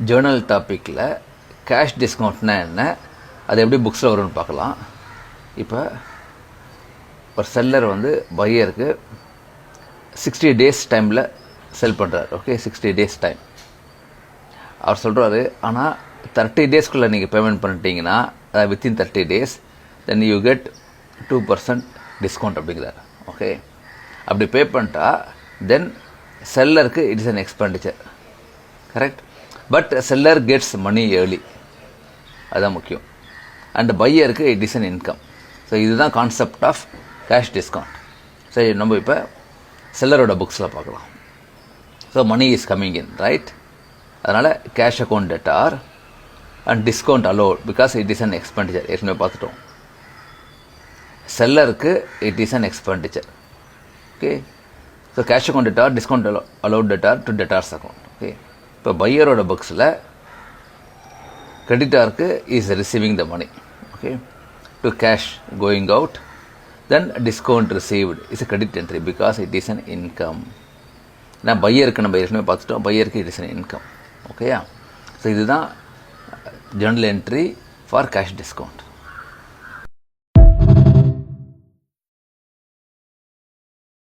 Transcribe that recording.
Journal டாப்பிக்கில் cash டிஸ்கவுண்ட்னா என்ன, அது எப்படி புக்ஸில் வரும்னு பார்க்கலாம். இப்போ ஒரு செல்லர் வந்து பையருக்கு 60 days டைமில் செல் பண்ணுறாரு. ஓகே, 60 days டைம் அவர் சொல்கிறாரு. ஆனால் 30 daysக்குள்ளே நீங்கள் பேமெண்ட் பண்ணிட்டீங்கன்னா, அதாவது within 30 days, then you get 2% discount அப்படிங்கிறார். ஓகே, அப்படி பே பண்ணிட்டா தென் செல்லருக்கு it is an expenditure, correct. But seller gets money early, அதுதான் முக்கியம். அண்ட் பையருக்கு it is an income. So இதுதான் கான்செப்ட் ஆஃப் கேஷ் டிஸ்கவுண்ட். சரி, நம்ம இப்போ செல்லரோட புக்ஸில் பார்க்கலாம். So money is coming in, right. அதனால் cash account debtor and discount allowed because it is an expenditure. ஏற்கனவே பார்த்துட்டோம். செல்லருக்கு it is an expenditure. Okay, so cash account debtor, discount allowed debtor to debtors account. Okay, இப்போ பையரோட புக்ஸில் கிரெடிட்டாருக்கு is receiving the money, okay, to cash going out, then discount received is a credit entry because it is an income. ஏன்னா பையருக்கு நம்ம ஏற்கனவே பார்த்துட்டோம், பையருக்கு இட் இஸ் அன் இன்கம். ஓகேயா, ஸோ இதுதான் journal entry for cash discount.